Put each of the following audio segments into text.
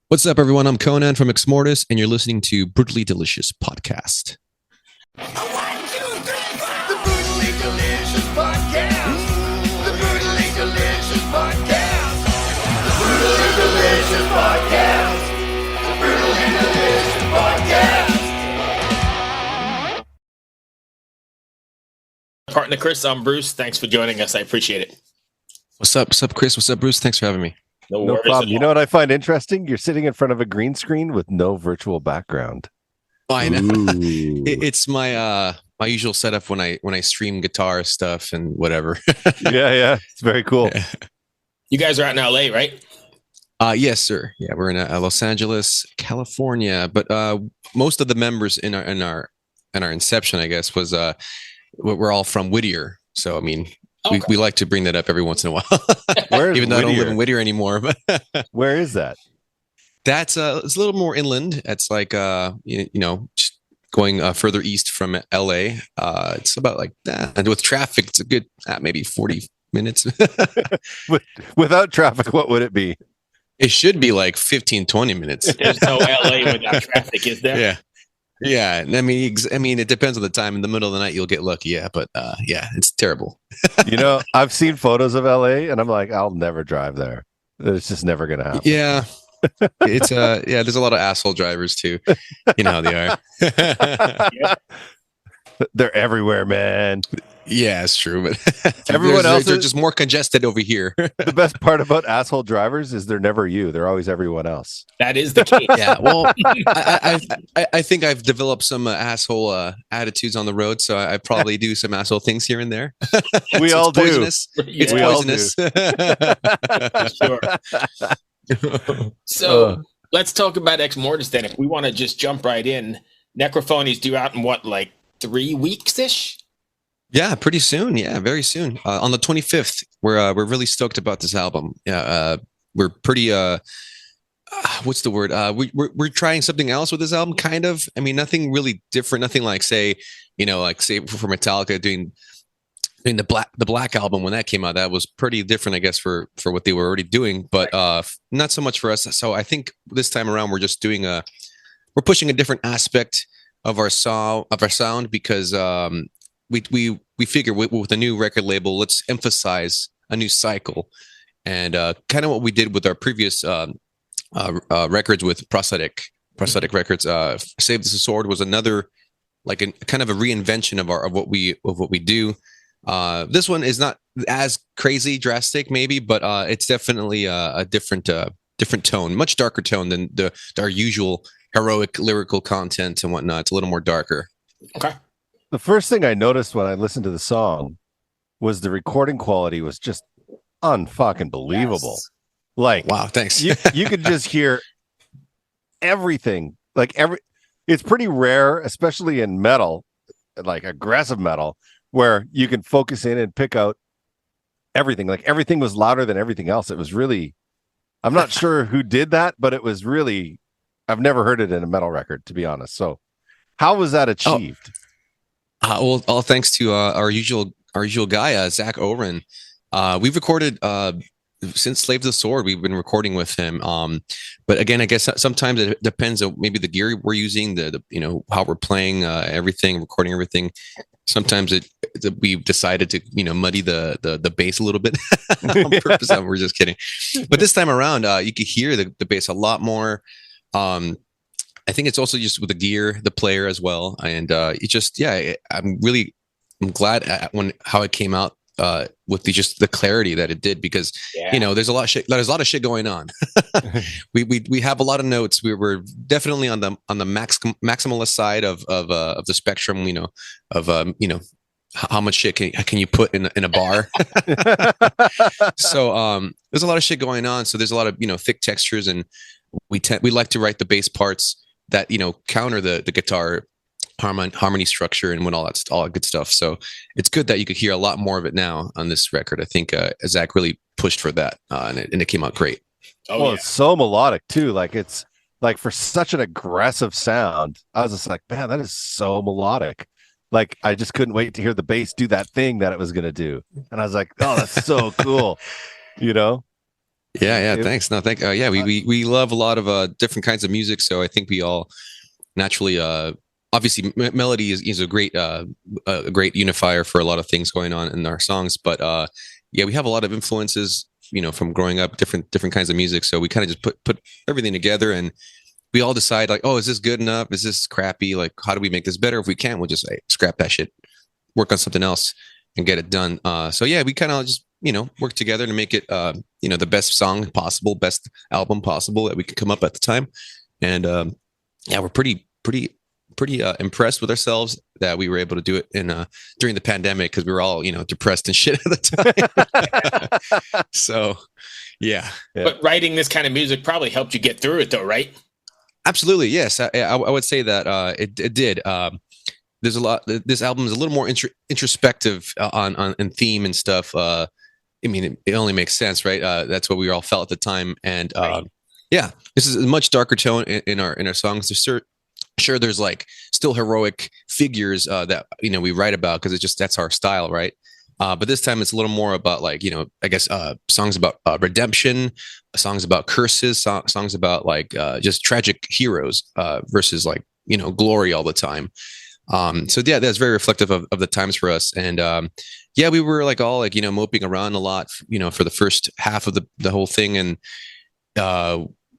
What's up, everyone? I'm Conan from Exmortus, and you're listening to Brutally Delicious Podcast. One, two, three, four. The Brutally Delicious Podcast. The Brutally Delicious Podcast. The Brutally Delicious Podcast. The Brutally Delicious Podcast. Partner Chris, I'm Bruce. Thanks for joining us. I appreciate it. What's up? What's up, Chris? What's up, Bruce? Thanks for having me. No worries problem. at You all. know what I find interesting? You're sitting in front of a green screen with no virtual background. Oh, I know. Ooh. It's my my usual setup when I stream guitar stuff and whatever. yeah, it's very cool. Yeah. You guys are out in LA, right? Yes, sir. Yeah, we're in Los Angeles, California. But most of the members in our inception, I guess, was we're all from Whittier. So I mean, Okay. we like to bring that up every once in a while. Where's Even though I don't live Whittier? in Whittier anymore, but Where is that? that's it's a little more inland. It's like just going further east from LA. It's about like that, and with traffic, it's a good maybe 40 minutes. Without traffic, what would it be? It should be like 15, 20 minutes. There's no LA without traffic, is there? Yeah. I mean, it depends on the time. In the middle of the night, you'll get lucky. Yeah, but yeah, it's terrible. You know, I've seen photos of LA and I'm like, I'll never drive there. It's just never going to happen. Yeah. It's yeah, there's a lot of asshole drivers too. You know how they are. They're everywhere, man. Yeah, it's true, but Everyone else they're is- just more congested over here. The best part about asshole drivers is they're never you. They're always everyone else. That is the case. Yeah, well, I think I've developed some asshole attitudes on the road, so I probably do some asshole things here and there. We So all it's do. poisonous. It's We all poisonous. Sure. So let's talk about Exmortus then. If we want to just jump right in, Necrophony's due out in what, like 3 weeks ish? Yeah, pretty soon. Yeah, very soon. On the 25th, we're really stoked about this album. Yeah, we're pretty. What's the word? We're trying something else with this album, kind of. I mean, nothing really different. Nothing like say for Metallica doing the Black album when that came out. That was pretty different, I guess, for what they were already doing. But not so much for us. So I think this time around we're just doing we're pushing a different aspect of our sound because we figure with a new record label, let's emphasize a new cycle, and kind of what we did with our previous records with prosthetic records. Save the Sword was another like a kind of a reinvention of what we do. This one is not as crazy drastic, maybe, but it's definitely a different tone, much darker tone than our usual heroic lyrical content and whatnot. It's a little more darker. Okay. The first thing I noticed when I listened to the song was the recording quality was just unfucking believable. Yes. Like, Wow, thanks. you could just hear everything. It's pretty rare, especially in metal, like aggressive metal, where you can focus in and pick out everything. Like everything was louder than everything else. It was really, I'm not sure who did that, but it was really, I've never heard it in a metal record, to be honest. So how was that achieved? Well, all thanks to our usual guy, Zach Oren. We've recorded since Slave to the Sword. We've been recording with him. But again, I guess sometimes it depends on maybe the gear we're using, the how we're playing everything, recording everything. Sometimes we've decided to muddy the bass a little bit on purpose. We're just kidding. But this time around, you could hear the bass a lot more. I think it's also just with the gear, the player as well, and it just I'm glad how it came out with the clarity that it did, because there's a lot of shit going on. we have a lot of notes. We're definitely on the maximalist side of the spectrum. How much shit can you put in a bar? So there's a lot of shit going on. So there's a lot of thick textures, and we like to write the bass parts that counter the guitar harmony structure and all that good stuff. So it's good that you could hear a lot more of it now on this record. I think Zach really pushed for that, and it came out great. It's so melodic too. Like it's like for such an aggressive sound, I was just like, man, that is so melodic. Like I just couldn't wait to hear the bass do that thing that it was going to do. And I was like, oh, that's so cool. Yeah, thanks. No, thank. Yeah, we love a lot of different kinds of music, so I think we all naturally obviously melody is a great unifier for a lot of things going on in our songs, but yeah, we have a lot of influences, from growing up, different kinds of music, so we kind of just put everything together, and we all decide like, oh, is this good enough, is this crappy, like how do we make this better? If we can't, we'll just scrap that shit, work on something else and get it done. So yeah, we kind of just work together to make it the best song possible, best album possible that we could come up at the time. And yeah, we're pretty impressed with ourselves that we were able to do it in during the pandemic, because we were all depressed and shit at the time. So yeah. But writing this kind of music probably helped you get through it though, right? Absolutely, yes. I would say that it did. There's a lot. This album is a little more introspective on theme and stuff. I mean, it only makes sense, right? That's what we all felt at the time, and Right. yeah, this is a much darker tone in our songs. Sure, there's like still heroic figures that we write about, because that's our style, right? But this time it's a little more about like I guess songs about redemption, songs about curses, songs about like just tragic heroes versus like glory all the time. So yeah, that's very reflective of the times for us. And yeah, we were like all like moping around a lot for the first half of the whole thing, and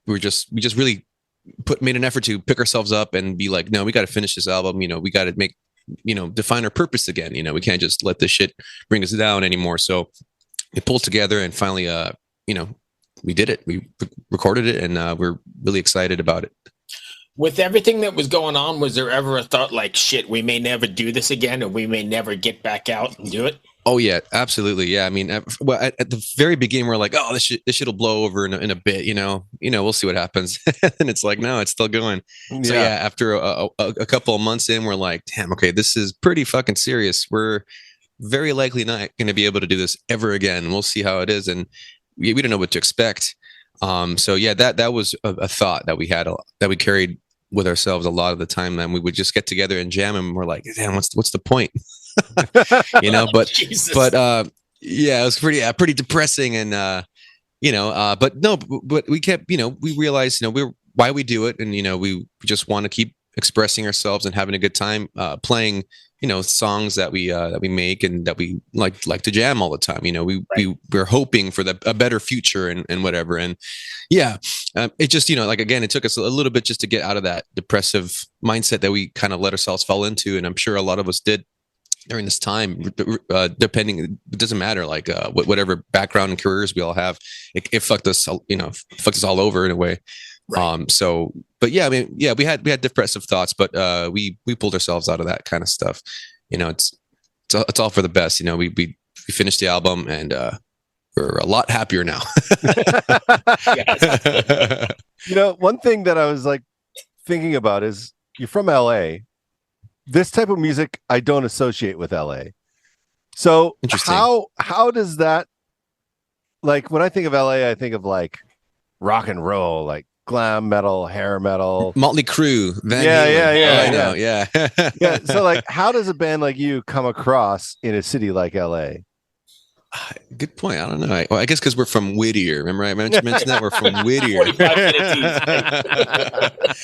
we just really made an effort to pick ourselves up and be like, no, we got to finish this album. We got to make define our purpose again. We can't just let this shit bring us down anymore. So we pulled together and finally we did it. We recorded it, and we're really excited about it. With everything that was going on, was there ever a thought like, shit, we may never do this again, or we may never get back out and do it? Oh yeah, absolutely. Yeah, I mean, well, at the very beginning, we're like, oh, this shit'll blow over in a bit. We'll see what happens. And it's like, no, it's still going. So yeah, after a couple of months in, we're like, damn, okay, this is pretty fucking serious. We're very likely not going to be able to do this ever again. We'll see how it is, and we don't know what to expect. So yeah, that was a thought that we had that we carried with ourselves a lot of the time, and we would just get together and jam, and we're like, damn, what's the point? But yeah, it was pretty depressing, and but no, but we kept, we realized, why we do it, and we just want to keep expressing ourselves and having a good time playing songs that we make and that we like to jam all the time. We're hoping for a better future and whatever. And yeah, it just like, again, it took us a little bit just to get out of that depressive mindset that we kind of let ourselves fall into, and I'm sure a lot of us did during this time, depending, it doesn't matter, like whatever background and careers we all have, it fucked us, fucked us all over in a way. Right. So, but yeah, I mean, yeah, we had depressive thoughts, but we pulled ourselves out of that kind of stuff. It's all for the best. We finished the album, and we're a lot happier now. One thing that I was like thinking about is, you're from LA. This type of music I don't associate with LA. So how does that, like, when I think of LA, I think of like rock and roll, like glam metal, hair metal, Motley Crue. Yeah. I know. Yeah. Yeah. So like, how does a band like you come across in a city like LA? Good point. I don't know. I guess because we're from Whittier. Remember I mentioned that we're from Whittier. 45 minutes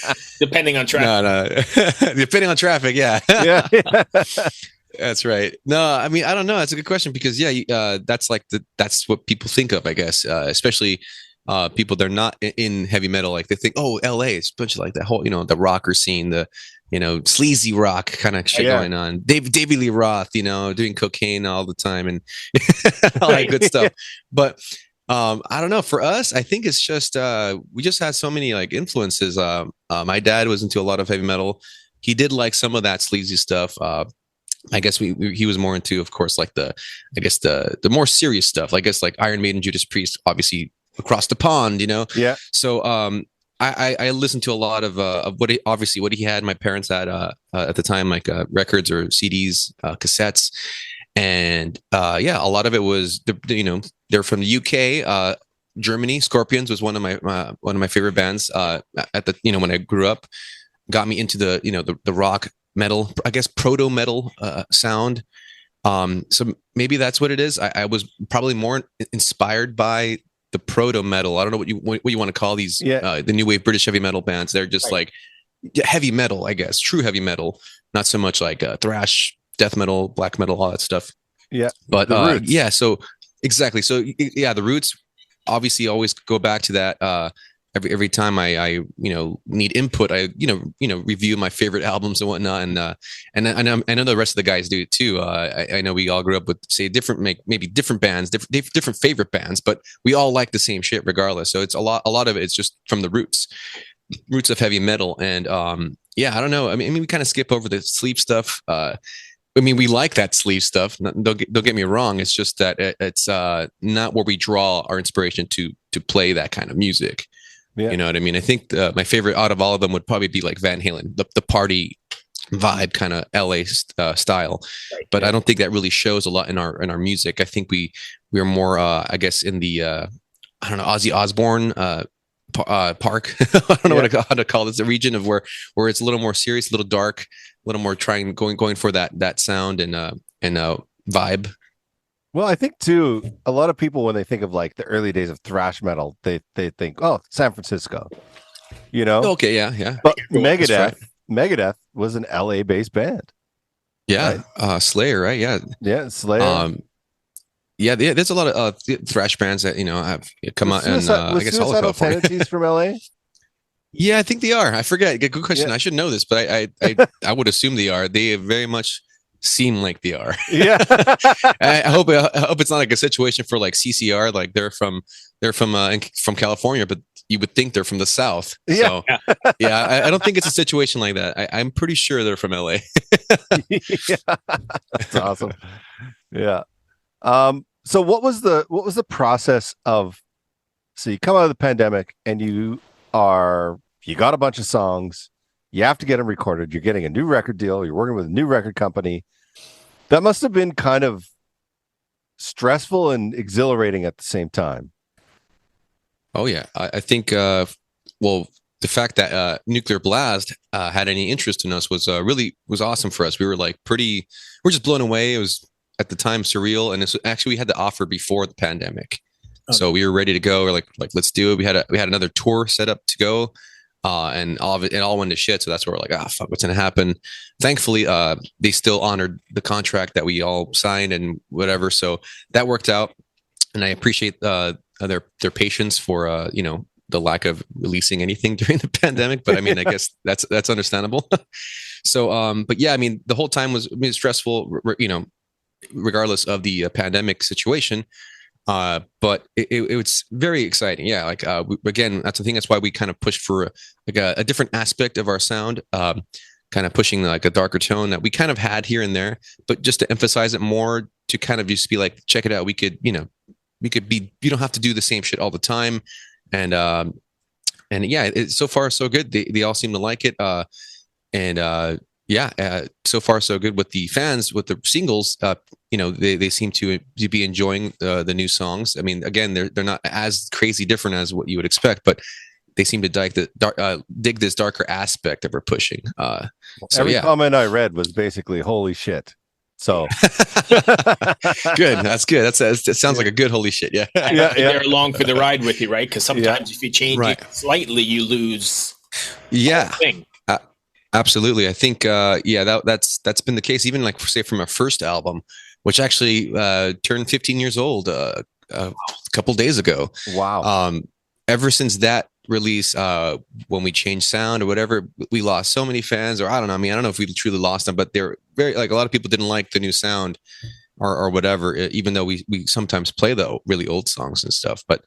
each. Depending on traffic. No. Depending on traffic. Yeah. Yeah. That's right. No, I mean, I don't know. That's a good question, because yeah, that's like that's what people think of, I guess, especially people that are not in heavy metal. Like they think, oh, LA, it's a bunch of like that whole, the rocker scene, the sleazy rock kind of shit going on. David Lee Roth, doing cocaine all the time and all that good stuff. But I don't know. For us, I think it's just we just had so many like influences. My dad was into a lot of heavy metal. He did like some of that sleazy stuff. I guess he was more into, of course, like the more serious stuff. I guess like Iron Maiden, Judas Priest, obviously across the pond, Yeah. So I listened to a lot of what he had. My parents had at the time, like records or CDs, cassettes, and yeah, a lot of it was they're from the UK, Germany. Scorpions was one of my favorite bands at the when I grew up. Got me into the rock metal, I guess proto metal sound. So maybe that's what it is. I was probably more inspired by the proto metal. I don't know what you want to call these. Yeah. The new wave British heavy metal bands. They're just Right. like heavy metal, I guess, true heavy metal, not so much like thrash, death metal, black metal, all that stuff. Yeah. But The Roots. yeah, so exactly. So yeah, the Roots obviously always go back to that. Every time I need input, I review my favorite albums and whatnot, and I know the rest of the guys do it too. I know we all grew up with say maybe different bands, different favorite bands, but we all like the same shit regardless. So it's a lot of it. It's just from the roots of heavy metal, and yeah, I don't know. I mean, we kind of skip over the sleeve stuff. I mean, we like that sleeve stuff. Don't get me wrong. It's just that it's not where we draw our inspiration to play that kind of music. Yeah. You know what I mean? I think my favorite out of all of them would probably be like Van Halen, the party vibe kind of LA style. Right. But I don't think that really shows a lot in our music. I think we're more I guess in the I don't know, Ozzy Osbourne park. I don't know how to call this, a region of where it's a little more serious, a little dark, a little more going for that sound and vibe. Well, I think too, a lot of people when they think of like the early days of thrash metal, they think, oh, San Francisco, you know? Okay, yeah. But That's right. Megadeth was an LA based band. Yeah, right? Slayer, right? Yeah, yeah, Slayer. Yeah, there's a lot of thrash bands that have come out, and I guess all of California. Tendencies from LA. Yeah, I think they are. I forget. Good question. Yeah. I should know this, but I would assume they are. They very much seem like they are. Yeah. I hope it's not like a situation for like CCR, like they're from California, but you would think they're from the South. Yeah. So, yeah, I don't think it's a situation like that. I'm pretty sure they're from LA. Yeah. That's awesome. Yeah. So what was the process of, so you come out of the pandemic and you got a bunch of songs, you have to get them recorded, you're getting a new record deal, you're working with a new record company. That must have been kind of stressful and exhilarating at the same time. Oh yeah, I think well, the fact that Nuclear Blast had any interest in us was awesome for us. We were we're just blown away. It was at the time surreal, and actually we had the offer before the pandemic, so we were ready to go. We're like let's do it. We had another tour set up to go, and it all went to shit. So that's where we're like, fuck, what's gonna happen? Thankfully, they still honored the contract that we all signed and whatever. So that worked out, and I appreciate their patience for the lack of releasing anything during the pandemic. But I mean, I guess that's understandable. So, but yeah, I mean, the whole time was stressful, regardless of the pandemic situation. But it was very exciting. Yeah. Like, again, that's the thing. That's why we kind of pushed for a different aspect of our sound, kind of pushing like a darker tone that we kind of had here and there, but just to emphasize it more, to kind of just be like, check it out. We could be, you don't have to do the same shit all the time. And yeah, so far so good. They all seem to like it. So far so good with the fans, with the singles. They seem to be enjoying the new songs. I mean, again, they're not as crazy different as what you would expect, but they seem to dig this darker aspect that we're pushing. Every comment I read was basically "holy shit." So good. That's good. That sounds like a good holy shit. Yeah. They're along for the ride with you, right? Because sometimes if you change it slightly, you lose. Yeah. The whole thing. Absolutely. I think, that's been the case, even like say from our first album, which actually turned 15 years old a couple days ago. Wow. Ever since that release, when we changed sound or whatever, we lost so many fans, or I don't know. I mean, I don't know if we truly lost them, but they're very, like, a lot of people didn't like the new sound or whatever, even though we sometimes play the really old songs and stuff. But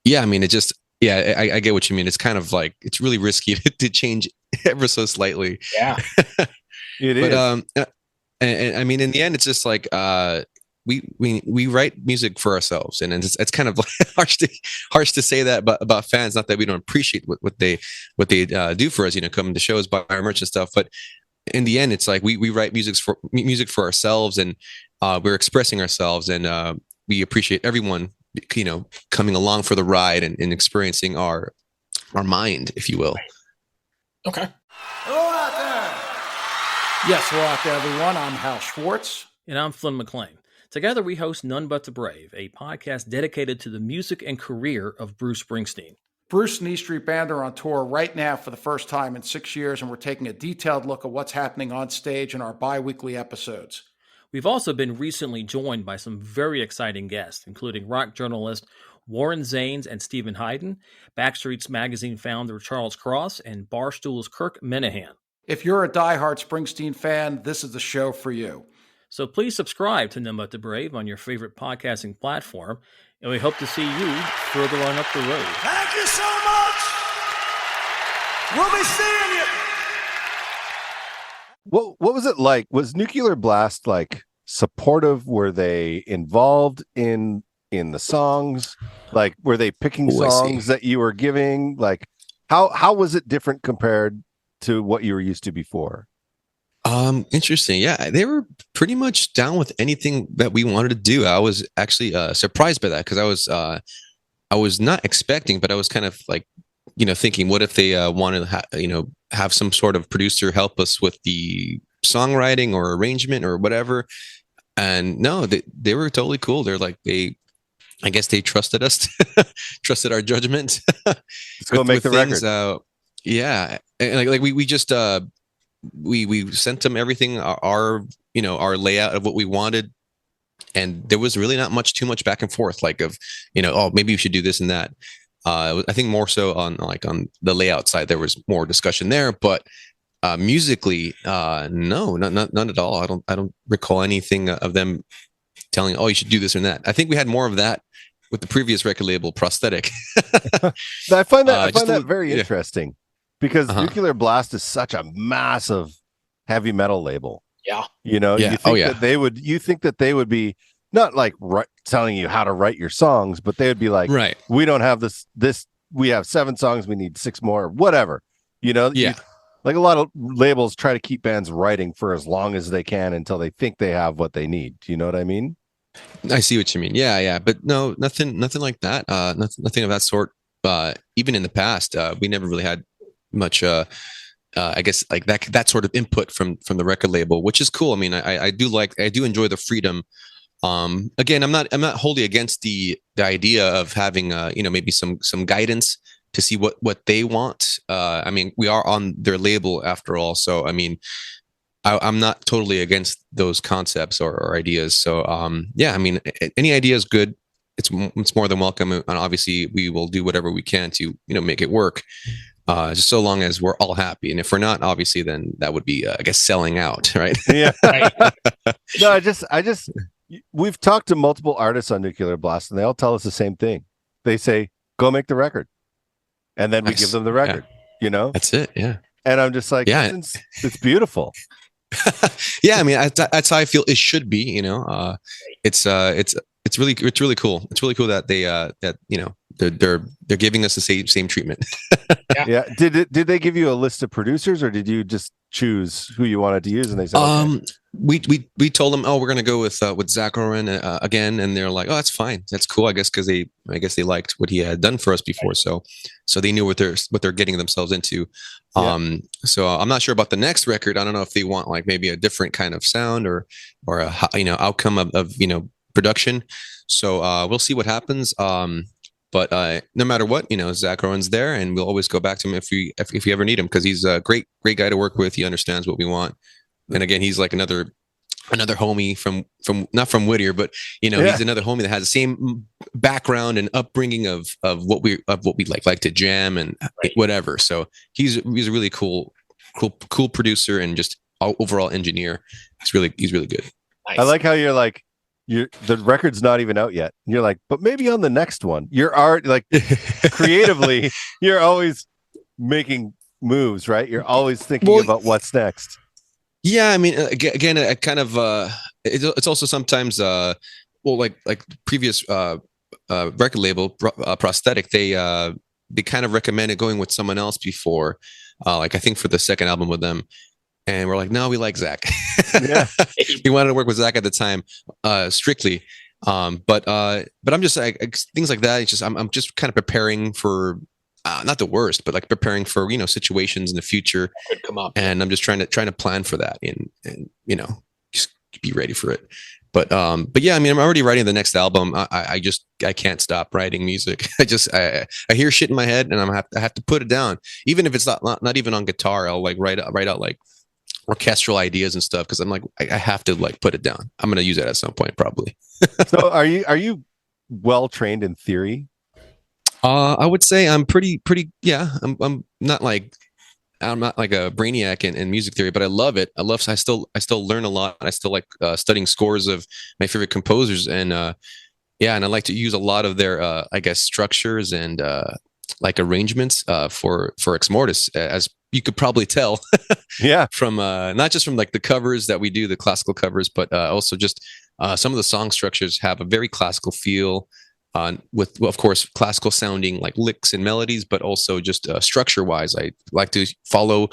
yeah, I mean, it just, yeah, I get what you mean. It's kind of like, it's really risky to change ever so slightly. Yeah, it is. And I mean, in the end, it's just like we write music for ourselves, and it's kind of harsh to say that about fans. Not that we don't appreciate what they do for us, coming to shows, buy our merch and stuff. But in the end, it's like we write music for ourselves, and we're expressing ourselves, and we appreciate everyone coming along for the ride and experiencing our mind, if you will. Okay. Hello out there. Yes, hello out there, everyone. I'm Hal Schwartz. And I'm Flynn McLean. Together, we host None But the Brave, a podcast dedicated to the music and career of Bruce Springsteen. Bruce and E Street Band are on tour right now for the first time in 6 years, and we're taking a detailed look at what's happening on stage in our bi-weekly episodes. We've also been recently joined by some very exciting guests, including rock journalist Warren Zanes and Stephen Hayden, Backstreet's Magazine founder Charles Cross, and Barstool's Kirk Minahan. If you're a diehard Springsteen fan, this is the show for you. So please subscribe to None But the Brave on your favorite podcasting platform, and we hope to see you further on up the road. Thank you so much. We'll be seeing you. What was it like? Was Nuclear Blast like supportive? Were they involved in the songs? Like, were they picking songs that you were giving? Like, how was it different compared to what you were used to before? Interesting. Yeah, they were pretty much down with anything that we wanted to do. I was actually surprised by that because I was not expecting, but I was kind of like, thinking, what if they wanted to have some sort of producer help us with the songwriting or arrangement or whatever. And no, they were totally cool. They're like, I guess they trusted us, trusted our judgment. Let's go make the record. Yeah, and like we just we sent them everything, our layout of what we wanted, and there was really not too much back and forth, like of oh, maybe you should do this and that. I think more so on the layout side there was more discussion there, but musically, no, none at all. I don't recall anything of them telling, oh, you should do this or that. I think we had more of that with the previous record label, Prosthetic. I find that very interesting because Nuclear Blast is such a massive heavy metal label. Yeah. You think that they would be not like telling you how to write your songs, but they would be like, right, we don't have this, we have 7 songs, we need 6 more, whatever. Like a lot of labels try to keep bands writing for as long as they can until they think they have what they need. Do you know what I mean? I see what you mean. Yeah. But no, nothing like that. Nothing of that sort. Even in the past, we never really had much, I guess, like that sort of input from the record label, which is cool. I mean, I do enjoy the freedom. Again, I'm not wholly against the idea of having maybe some guidance to see what they want. I mean, we are on their label after all, so I mean, I'm not totally against those concepts or ideas. So yeah, I mean, any idea is good. It's more than welcome, and obviously we will do whatever we can to make it work. Just so long as we're all happy, and if we're not, obviously, then that would be I guess selling out, right? Yeah. No, I just we've talked to multiple artists on Nuclear Blast, and they all tell us the same thing. They say, "Go make the record," and then we give them the record. Yeah. That's it. Yeah. And I'm just like, yeah, it's beautiful. Yeah, I mean, that's how I feel it should be. It's really cool. It's really cool that they're giving us the same treatment. Yeah. Did they give you a list of producers, or did you just choose who you wanted to use? And they said, okay. We told them, oh, we're gonna go with Zach Oren again, and they're like, oh, that's fine, that's cool, I guess, because they liked what he had done for us before, so they knew what they're getting themselves into. Yeah. So I'm not sure about the next record. I don't know if they want like maybe a different kind of sound or a outcome of production. So we'll see what happens. But no matter what, Zach Owen's there, and we'll always go back to him if we ever need him, because he's a great guy to work with. He understands what we want, and again, he's like another homie from not from Whittier, but he's another homie that has the same background and upbringing of what we like to jam and whatever. So he's a really cool producer and just overall engineer. He's really good. Nice. I like how you're like, the record's not even out yet. You're like, but maybe on the next one. Your art, like creatively, you're always making moves, right? You're always thinking about what's next. Yeah, I mean, again, I kind of it's also sometimes like previous record label Prosthetic, they kind of recommended going with someone else before, like I think for the second album with them. And we're like, no, we like Zach. Yeah. We wanted to work with Zach at the time, strictly. But I'm just like things like that. It's just I'm just kind of preparing for not the worst, but like preparing for situations in the future. Could come up. And I'm just trying to plan for that and just be ready for it. But yeah, I mean, I'm already writing the next album. I can't stop writing music. I hear shit in my head, and I have to put it down, even if it's not even on guitar. I'll like write out like orchestral ideas and stuff because I'm like I have to like put it down. I'm gonna use it at some point probably. So are you well trained in theory? I would say I'm pretty. Yeah, I'm not like I'm not like a brainiac in music theory, but I love it. I still learn a lot. I still like studying scores of my favorite composers, and yeah, and I like to use a lot of their I guess structures and like arrangements for Exmortus, as you could probably tell Yeah. from not just from like the covers that we do, the classical covers, but also just some of the song structures have a very classical feel. With, well, of course, classical sounding like licks and melodies, but also just structure wise, I like to follow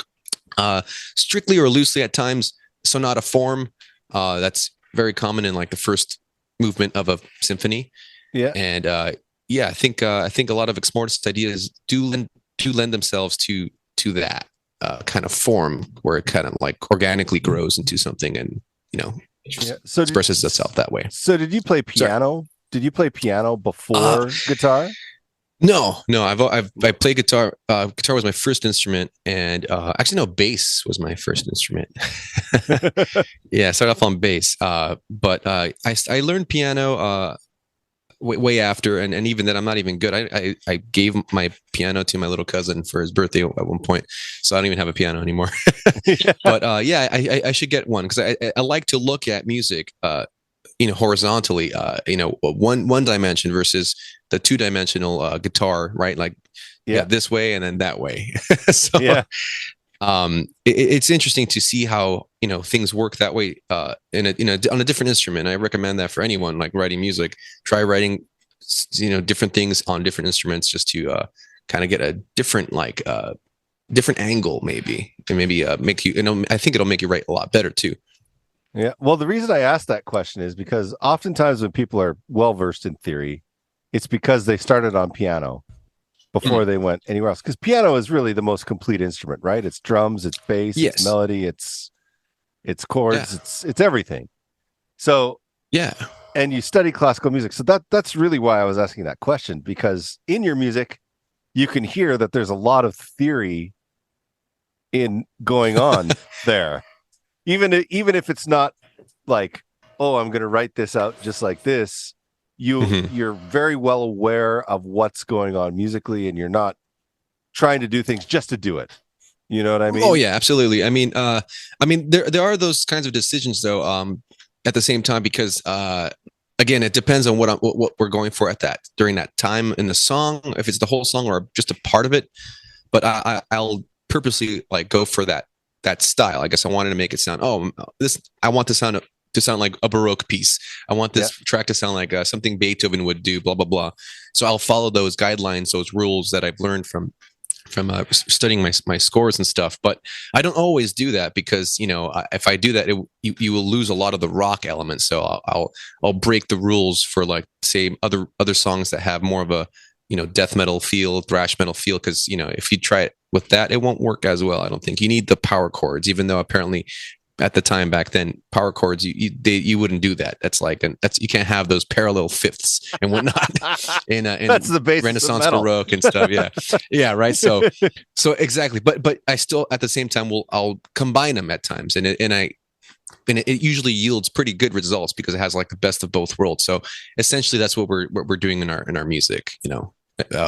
strictly or loosely at times sonata form. That's very common in like the first movement of a symphony. Yeah. And yeah, I think a lot of Exmortus ideas do lend themselves to that kind of form where it kind of like organically grows into something and Yeah. So expresses itself that way. So did you play piano? Did you play piano before guitar? No. I played guitar. Guitar was my first instrument, and actually, no, bass was my first instrument. Yeah, I started off on bass, but I learned piano way after, and even then, I'm not even good. I gave my piano to my little cousin for his birthday at one point, so I don't even have a piano anymore. Yeah. But yeah, I should get one because I like to look at music. Horizontally, one dimension versus the two-dimensional guitar, right? Like, yeah, this way and then that way. So, Yeah. It's interesting to see how things work that way on a different instrument. I recommend that for anyone like writing music. Try writing, different things on different instruments just to kind of get a different different angle, maybe, and maybe make you. I think it'll make you write a lot better too. Yeah. Well, the reason I asked that question is because oftentimes when people are well versed in theory, it's because they started on piano before they went anywhere else. Because piano is really the most complete instrument, right? It's drums, it's bass, it's melody, it's chords, it's everything. So yeah. And you study classical music. So that's really why I was asking that question, because in your music, you can hear that there's a lot of theory in going on there. Even if it's not like, oh, I'm going to write this out just like this, you're very well aware of what's going on musically, and you're not trying to do things just to do it. You know what I mean? Oh yeah, absolutely. I mean, there are those kinds of decisions though. At the same time, because again, it depends on what we're going for during that time in the song. If it's the whole song or just a part of it, but I'll purposely like go for that style. I guess I wanted to make it sound. I want this sound to sound like a Baroque piece. I want this track to sound like something Beethoven would do. Blah blah blah. So I'll follow those guidelines, those rules that I've learned from studying my scores and stuff. But I don't always do that because if I do that, you will lose a lot of the rock elements. So I'll break the rules for like say other songs that have more of a death metal feel, thrash metal feel, because if you try it with that, it won't work as well. I don't think you need the power chords, even though apparently at the time back then, power chords you wouldn't do that. You can't have those parallel fifths and whatnot in that's the basis Renaissance of metal. Baroque and stuff. Yeah, yeah, right. So exactly, but I still at the same time I'll combine them at times, and it usually yields pretty good results because it has like the best of both worlds. So essentially, that's what we're doing in our music.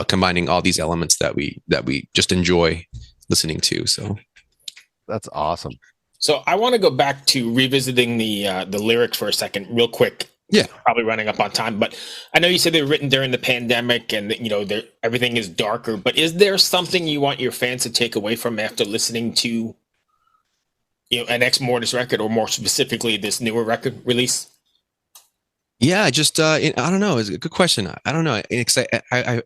Combining all these elements that we just enjoy listening to. So that's awesome. So I want to go back to revisiting the lyrics for a second, real quick. Yeah, probably running up on time, but I know you said they were written during the pandemic, and everything is darker. But is there something you want your fans to take away from after listening to an Exmortus record, or more specifically this newer record release? Yeah, just I don't know. It's a good question. I don't know.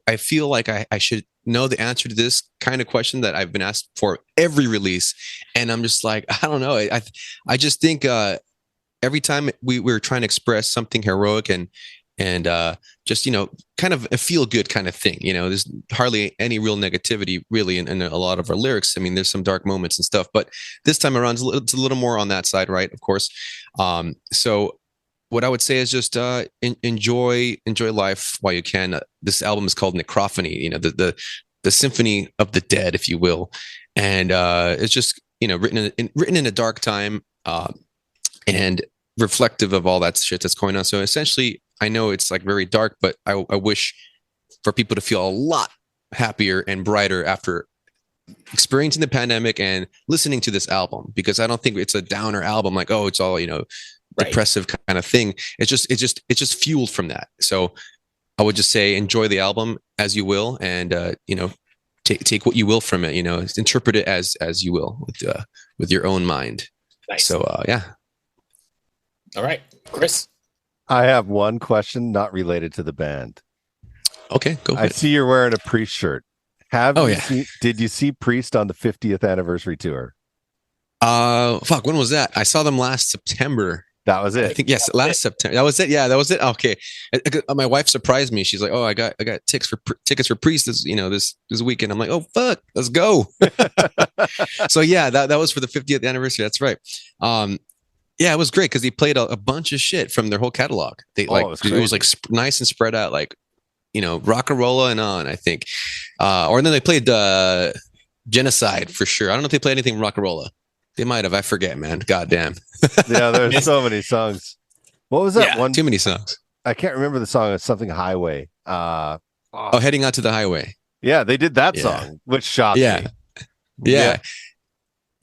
I feel like I should know the answer to this kind of question that I've been asked for every release, and I'm just like, I don't know. I just think every time we're trying to express something heroic and just kind of a feel good kind of thing. There's hardly any real negativity really in a lot of our lyrics. I mean, there's some dark moments and stuff, but this time around it's a little more on that side, right? Of course. So what I would say is just enjoy life while you can. This album is called Necrophony, the symphony of the dead, if you will, and it's just written in a dark time, and reflective of all that shit that's going on. So essentially, I know it's like very dark, but I wish for people to feel a lot happier and brighter after experiencing the pandemic and listening to this album, because I don't think it's a downer album like, oh, it's all depressive kind of thing. It's just fueled from that. So I would just say enjoy the album as you will, and take what you will from it. Interpret it as you will with your own mind. Nice. So yeah. All right, Chris. I have one question not related to the band. Okay, go I ahead. see you're wearing a Priest shirt. Did you see Priest on the 50th anniversary tour? When was that? I saw them last September. That was it. I think yes, last September. That was it. Yeah, that was it. Okay. My wife surprised me. She's like, "Oh, I got tickets for Priest this weekend." I'm like, "Oh fuck, let's go." So yeah, that was for the 50th anniversary. That's right. Yeah, it was great because they played a bunch of shit from their whole catalog. It was like nice and spread out, like Rock-a-Rolla and on, I think. Or then they played Genocide for sure. I don't know if they played anything Rock-a-Rolla. They might have. I forget, man. God damn. Yeah, there's so many songs. What was that one? Too many songs. I can't remember the song. It's something Highway. Heading Out to the Highway. Yeah, they did that song, which shocked me.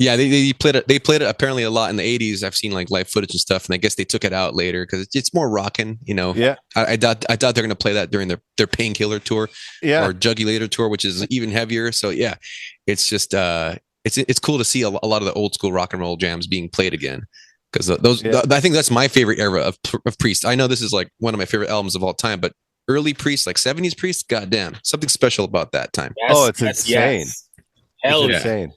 Yeah, they played it. They played it apparently a lot in the 80s. I've seen like live footage and stuff, and I guess they took it out later because it's more rocking. Yeah. I doubt they're gonna play that during their Painkiller tour, or Jugulator tour, which is even heavier. So yeah, it's just it's cool to see a lot of the old school rock and roll jams being played again, because I think that's my favorite era of Priest. I know this is like one of my favorite albums of all time, but early Priest, like 70s Priest, goddamn, something special about that time. Yes, it's insane. Yes. Hell it's yeah. Insane.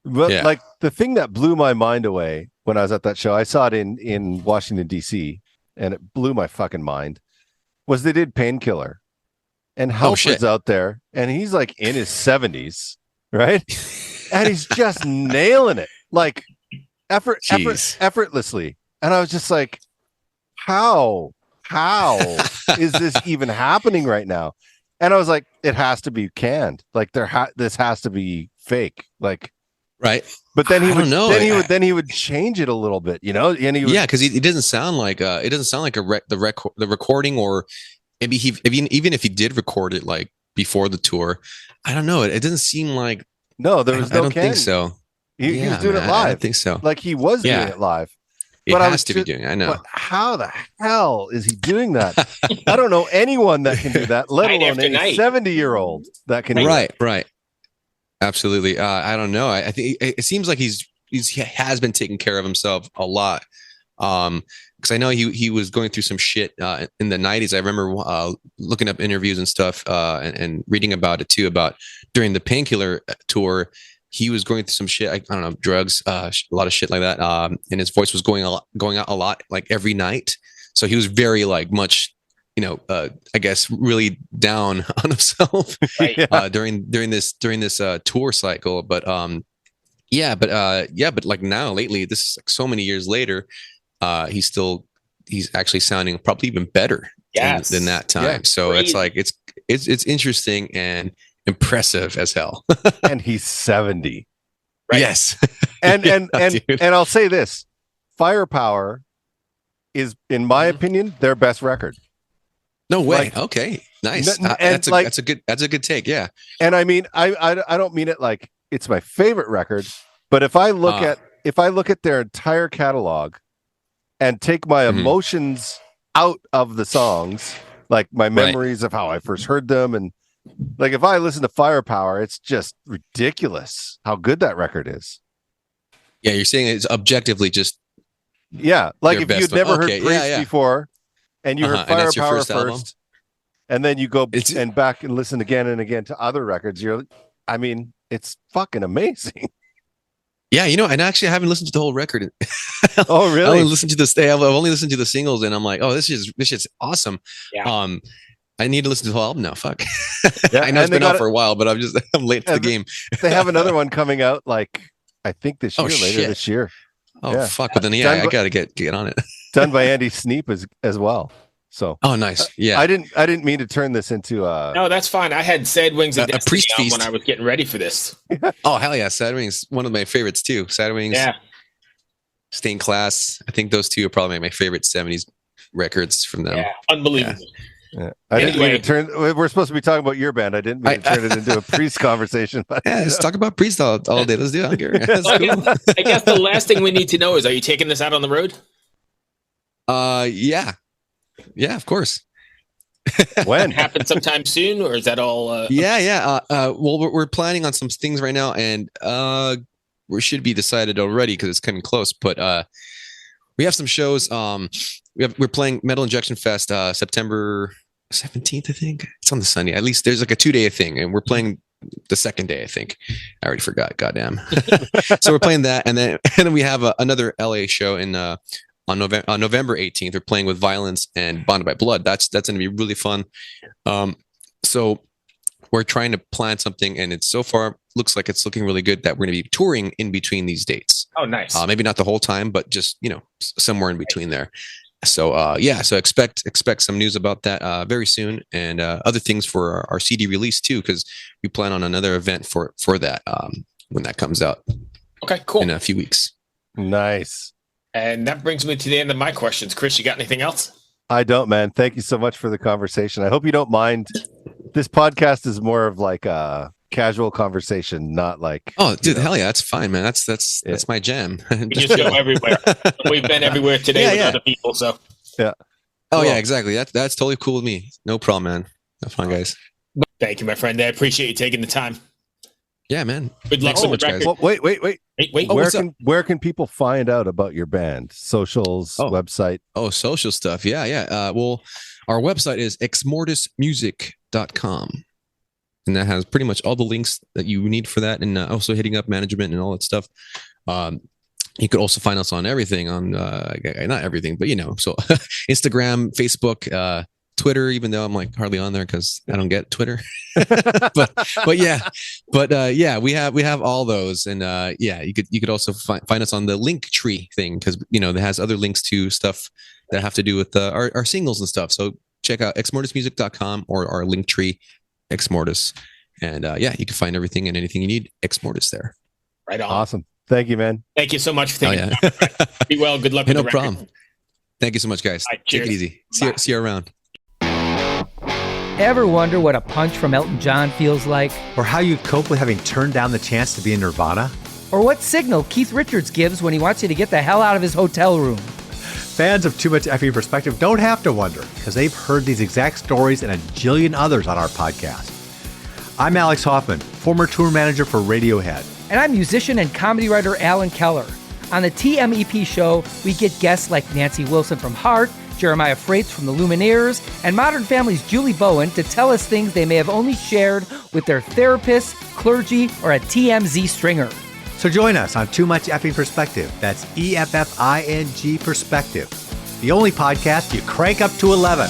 But like the thing that blew my mind away when I was at that show, I saw it in Washington, D.C., and it blew my fucking mind, was they did Painkiller. And Halford's out there, and he's like in his 70s, right? And he's just nailing it, like effortlessly. And I was just like, how is this even happening right now? And I was like, it has to be canned. Like this has to be fake. Like, right. But then he would change it a little bit, and because it doesn't sound like the recording, or maybe even if he did record it like before the tour, I don't know. It doesn't seem like. No, there was no. I don't think so. He was doing it live. I don't think so. Like he was doing it live. It has to be doing. I know. But how the hell is he doing that? I don't know anyone that can do that, let alone a 70-year-old that can. Right. Absolutely. I don't know. I think it seems like he has been taking care of himself a lot. Because I know he was going through some shit in the 90s. I remember looking up interviews and stuff and reading about it too. About during the Painkiller tour, he was going through some shit. I don't know, drugs, a lot of shit like that. And his voice was going out a lot, like every night. So he was very like much, I guess really down on himself during this tour cycle. But but like now lately, this is like so many years later, he's actually sounding probably even better than that time. Yeah, so crazy. It's like it's interesting and impressive as hell. And he's 70. Right? Yes. and I'll say this, Firepower is, in my opinion, their best record. No way. Like, okay. Nice. That's a good take. Yeah. And I mean, I don't mean it like it's my favorite record, but if I look at their entire catalog and take my emotions out of the songs, like my memories of how I first heard them, and like if I listen to Firepower, it's just ridiculous how good that record is. Yeah, you're saying it's objectively just like if you'd never heard Priest before and you heard Firepower first, and then you go and back and listen again and again to other records, it's fucking amazing. Yeah, and actually I haven't listened to the whole record. Oh, really? I only listened to I've only listened to the singles, and I'm like, oh, this shit's awesome. Yeah. I need to listen to the whole album now. Fuck. Yeah, I know it's been out for a while, but I'm late to the game. They have another one coming out, like I think later this year. Oh fuck! But then I gotta get on it. done by Andy Sneap as well. So Oh, nice. Yeah. I didn't mean to turn this into No, that's fine. I had Sad Wings of A Destiny priest on feast. when I was getting ready for this. Oh, hell yeah. Sad Wings, one of my favorites too. Sad Wings, Yeah. Stained Class. I think those two are probably my favorite 70s records from them. Yeah. Unbelievable. Yeah. I didn't mean to turn. We're supposed to be talking about your band. I didn't mean to turn it into a priest conversation. But, Yeah, let's talk about Priest all day. Let's do it. I don't care. That's Well, cool. I guess the last thing we need to know is, are you taking this out on the road? Yeah. Yeah, of course. when? Happen sometime soon, or is that all? Yeah. Well, we're planning on some things right now, and we should be decided already because it's coming close. But we have some shows. We're playing Metal Injection Fest September 17th, I think. It's on the Sunday. At least there's like a 2-day thing, and we're playing the second day, I think. I already forgot. Goddamn. So we're playing that, and then we have another LA show on November 18th. We're playing with Violence and Bonded by Blood. That's going to be really fun. So we're trying to plan something, and it so far looks like it's looking really good that we're going to be touring in between these dates. Oh, nice. Maybe not the whole time, but just somewhere in between there. So so expect some news about that very soon, and other things for our CD release too, because we plan on another event for that when that comes out. Okay, cool. In a few weeks. Nice. And that brings me to the end of my questions. Chris, you got anything else? I don't, man. Thank you so much for the conversation. I hope you don't mind. This podcast is more of like a casual conversation, not like. Oh, dude, hell yeah, that's fine, man. That's my jam. We just go everywhere. We've been everywhere today with other people, so. Yeah. Oh Cool. yeah, exactly. That's totally cool with me. No problem, man. Have fun, guys. Thank you, my friend. I appreciate you taking the time. Yeah, man. Good luck Thanks with so the much, record. guys. Wait. Wait. what's up? Where can people find out about your band? Socials, website? Oh, social stuff. Yeah. Well, our website is exmortusmusic.com. And that has pretty much all the links that you need for that. And also hitting up management and all that stuff. You could also find us on everything on, not everything, but so Instagram, Facebook, Twitter, even though I'm like hardly on there because I don't get Twitter, but yeah, we have all those. And you could also find us on the link tree thing, because that has other links to stuff that have to do with our singles and stuff. So check out exmortusmusic.com or our link tree Exmortus, and you can find everything and anything you need Exmortus there. Right on. Awesome. Thank you, man. Thank you so much for taking the time. Be well. Good luck Hey, with no the record. problem. Thank you so much, guys. All right, Take it cheers. easy. Bye. See you around. Ever wonder what a punch from Elton John feels like? Or how you'd cope with having turned down the chance to be in Nirvana? Or what signal Keith Richards gives when he wants you to get the hell out of his hotel room? Fans of Too Much Effing Perspective don't have to wonder, because they've heard these exact stories and a jillion others on our podcast. I'm Alex Hoffman, former tour manager for Radiohead. And I'm musician and comedy writer Alan Keller. On the TMEP show, we get guests like Nancy Wilson from Heart, Jeremiah Frates from the Lumineers, and Modern Family's Julie Bowen to tell us things they may have only shared with their therapist, clergy, or a TMZ stringer. So join us on Too Much Effing Perspective. That's EFFING Perspective. The only podcast you crank up to 11.